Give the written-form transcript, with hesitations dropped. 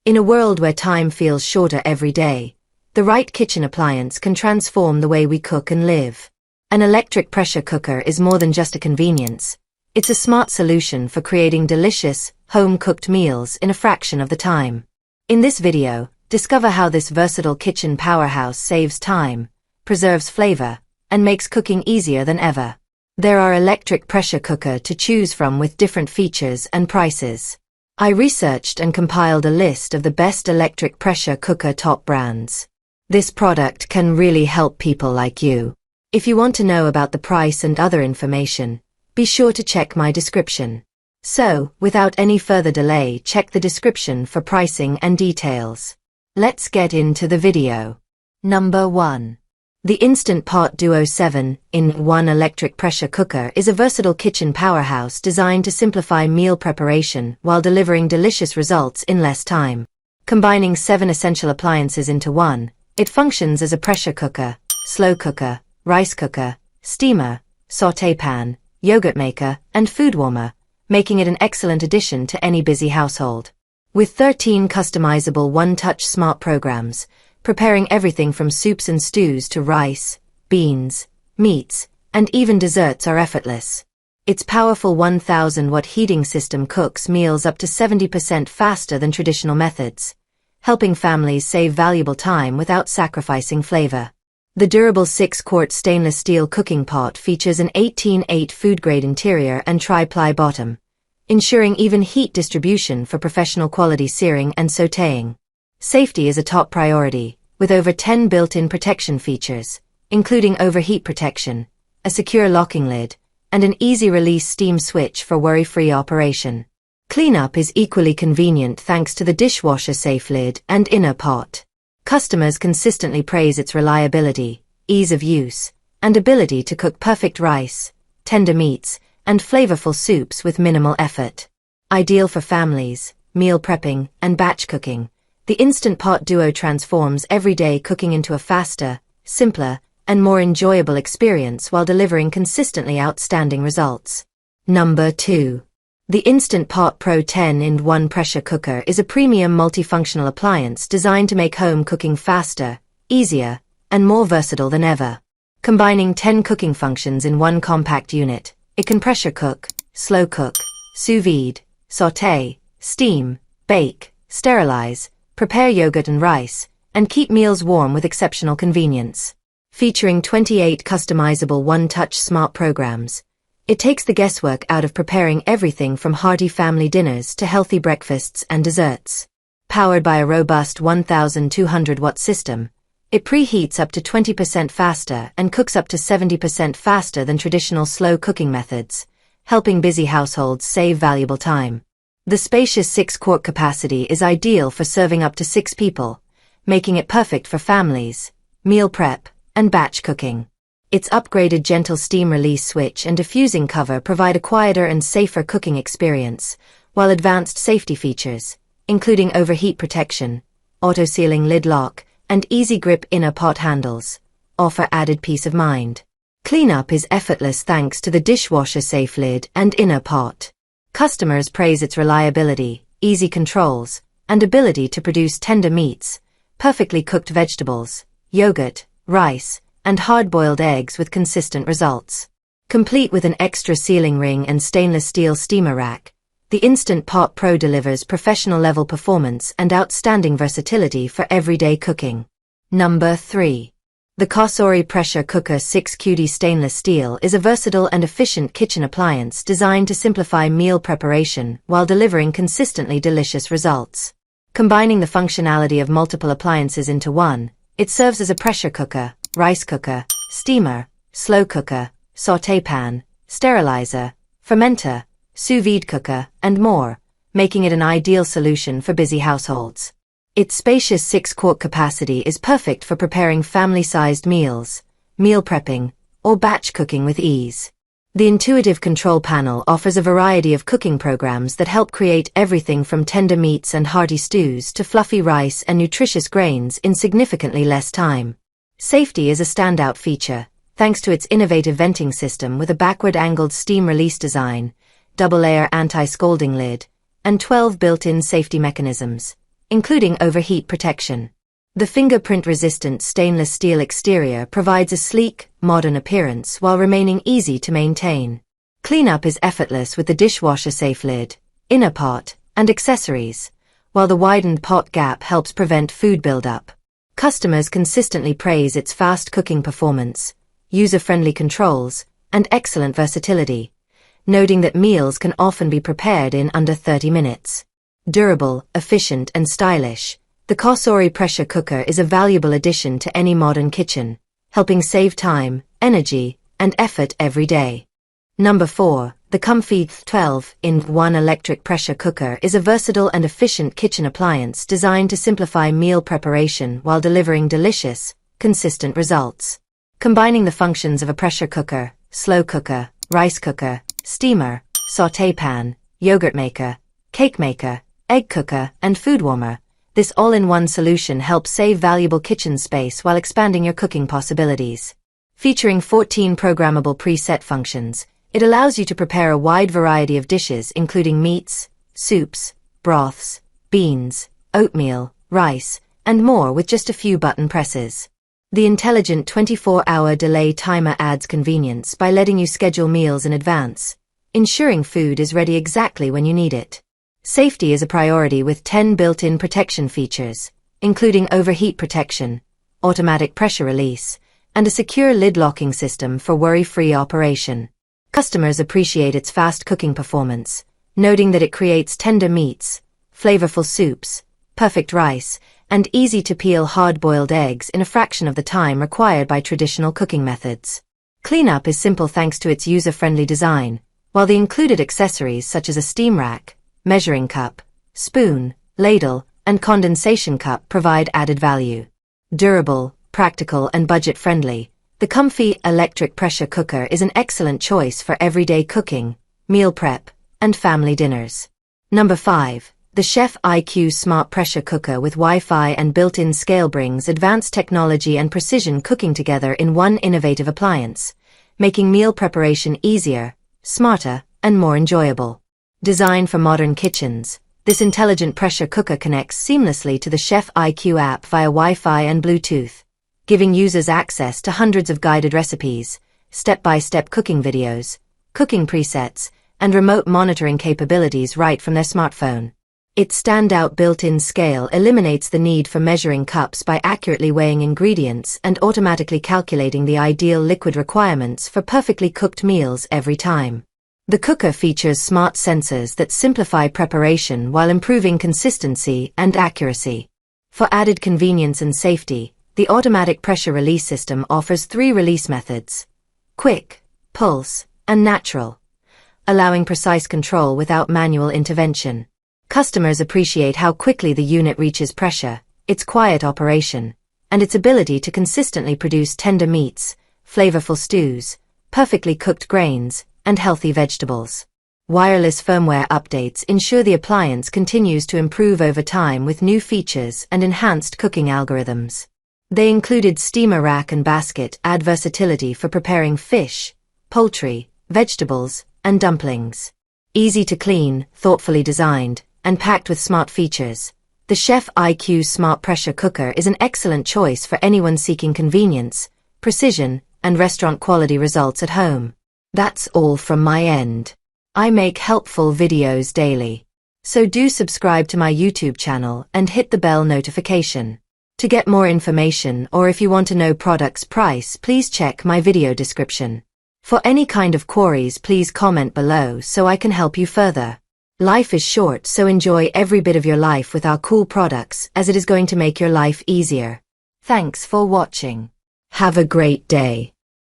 In a world where time feels shorter every day, the right kitchen appliance can transform the way we cook and live. An electric pressure cooker is more than just a convenience. It's a smart solution for creating delicious, home-cooked meals in a fraction of the time. In this video, discover how this versatile kitchen powerhouse saves time, preserves flavor, and makes cooking easier than ever. There are electric pressure cooker to choose from with different features and prices. I researched and compiled a list of the best electric pressure cooker top brands. This product can really help people like you. If you want to know about the price and other information, be sure to check my description. So, without any further delay, check the description for pricing and details. Let's get into the video. Number 1. The Instant Pot Duo 7-in-1 Electric Pressure Cooker is a versatile kitchen powerhouse designed to simplify meal preparation while delivering delicious results in less time. Combining 7 essential appliances into one, it functions as a pressure cooker, slow cooker, rice cooker, steamer, sauté pan, yogurt maker, and food warmer, making it an excellent addition to any busy household. With 13 customizable one-touch smart programs, preparing everything from soups and stews to rice, beans, meats, and even desserts are effortless. Its powerful 1000-watt heating system cooks meals up to 70% faster than traditional methods, helping families save valuable time without sacrificing flavor. The durable 6-quart stainless steel cooking pot features an 18/8 food-grade interior and tri-ply bottom, ensuring even heat distribution for professional quality searing and sautéing. Safety is a top priority, with over 10 built-in protection features, including overheat protection, a secure locking lid, and an easy-release steam switch for worry-free operation. Cleanup is equally convenient thanks to the dishwasher-safe lid and inner pot. Customers consistently praise its reliability, ease of use, and ability to cook perfect rice, tender meats, and flavorful soups with minimal effort. Ideal for families, meal prepping, and batch cooking, the Instant Pot Duo transforms everyday cooking into a faster, simpler, and more enjoyable experience while delivering consistently outstanding results. Number 2. The Instant Pot Pro 10-in-1 Pressure Cooker is a premium multifunctional appliance designed to make home cooking faster, easier, and more versatile than ever. Combining 10 cooking functions in one compact unit, it can pressure cook, slow cook, sous vide, sauté, steam, bake, sterilize, prepare yogurt and rice, and keep meals warm with exceptional convenience. Featuring 28 customizable one-touch smart programs, it takes the guesswork out of preparing everything from hearty family dinners to healthy breakfasts and desserts. Powered by a robust 1200-watt system, it preheats up to 20% faster and cooks up to 70% faster than traditional slow cooking methods, helping busy households save valuable time. The spacious 6-quart capacity is ideal for serving up to 6 people, making it perfect for families, meal prep, and batch cooking. Its upgraded gentle steam release switch and diffusing cover provide a quieter and safer cooking experience, while advanced safety features, including overheat protection, auto-sealing lid lock, and easy grip inner pot handles, offer added peace of mind. Cleanup is effortless thanks to the dishwasher-safe lid and inner pot. Customers praise its reliability, easy controls, and ability to produce tender meats, perfectly cooked vegetables, yogurt, rice, and hard-boiled eggs with consistent results. Complete with an extra sealing ring and stainless steel steamer rack, the Instant Pot Pro delivers professional-level performance and outstanding versatility for everyday cooking. Number 3. The Cosori Pressure Cooker 6QD Stainless Steel is a versatile and efficient kitchen appliance designed to simplify meal preparation while delivering consistently delicious results. Combining the functionality of multiple appliances into one, it serves as a pressure cooker, rice cooker, steamer, slow cooker, sauté pan, sterilizer, fermenter, sous vide cooker, and more, making it an ideal solution for busy households. Its spacious 6-quart capacity is perfect for preparing family-sized meals, meal prepping, or batch cooking with ease. The intuitive control panel offers a variety of cooking programs that help create everything from tender meats and hearty stews to fluffy rice and nutritious grains in significantly less time. Safety is a standout feature, thanks to its innovative venting system with a backward-angled steam release design, double-layer anti-scalding lid, and 12 built-in safety mechanisms, including overheat protection. The fingerprint-resistant stainless steel exterior provides a sleek, modern appearance while remaining easy to maintain. Cleanup is effortless with the dishwasher-safe lid, inner pot, and accessories, while the widened pot gap helps prevent food buildup. Customers consistently praise its fast cooking performance, user-friendly controls, and excellent versatility, noting that meals can often be prepared in under 30 minutes. Durable, efficient, and stylish, the Cosori pressure cooker is a valuable addition to any modern kitchen, helping save time, energy, and effort every day. Number 4. The COMFEE 12-in-1 electric pressure cooker is a versatile and efficient kitchen appliance designed to simplify meal preparation while delivering delicious, consistent results. Combining the functions of a pressure cooker, slow cooker, rice cooker, steamer, sauté pan, yogurt maker, cake maker, egg cooker, and food warmer, this all-in-one solution helps save valuable kitchen space while expanding your cooking possibilities. Featuring 14 programmable preset functions, it allows you to prepare a wide variety of dishes including meats, soups, broths, beans, oatmeal, rice, and more with just a few button presses. The intelligent 24-hour delay timer adds convenience by letting you schedule meals in advance, ensuring food is ready exactly when you need it. Safety is a priority with 10 built-in protection features, including overheat protection, automatic pressure release, and a secure lid locking system for worry-free operation. Customers appreciate its fast cooking performance, noting that it creates tender meats, flavorful soups, perfect rice, and easy-to-peel hard-boiled eggs in a fraction of the time required by traditional cooking methods. Cleanup is simple thanks to its user-friendly design, while the included accessories such as a steam rack, measuring cup, spoon, ladle, and condensation cup provide added value. Durable, practical, and budget-friendly, the COMFEE electric pressure cooker is an excellent choice for everyday cooking, meal prep, and family dinners. Number 5. The Chef IQ Smart Pressure Cooker with Wi-Fi and built-in scale brings advanced technology and precision cooking together in one innovative appliance, making meal preparation easier, smarter, and more enjoyable. Designed for modern kitchens, this intelligent pressure cooker connects seamlessly to the Chef IQ app via Wi-Fi and Bluetooth, giving users access to hundreds of guided recipes, step-by-step cooking videos, cooking presets, and remote monitoring capabilities right from their smartphone. Its standout built-in scale eliminates the need for measuring cups by accurately weighing ingredients and automatically calculating the ideal liquid requirements for perfectly cooked meals every time. The cooker features smart sensors that simplify preparation while improving consistency and accuracy. For added convenience and safety, the automatic pressure release system offers 3 release methods: quick, pulse, and natural, allowing precise control without manual intervention. Customers appreciate how quickly the unit reaches pressure, its quiet operation, and its ability to consistently produce tender meats, flavorful stews, perfectly cooked grains, and healthy vegetables. Wireless firmware updates ensure the appliance continues to improve over time with new features and enhanced cooking algorithms. They included steamer rack and basket, add versatility for preparing fish, poultry, vegetables, and dumplings. Easy to clean, thoughtfully designed, and packed with smart features, the Chef IQ Smart Pressure Cooker is an excellent choice for anyone seeking convenience, precision, and restaurant-quality results at home. That's all from my end. I make helpful videos daily. So do subscribe to my YouTube channel and hit the bell notification. To get more information or if you want to know product's price, please check my video description. For any kind of queries, please comment below so I can help you further. Life is short, so enjoy every bit of your life with our cool products, as it is going to make your life easier. Thanks for watching. Have a great day.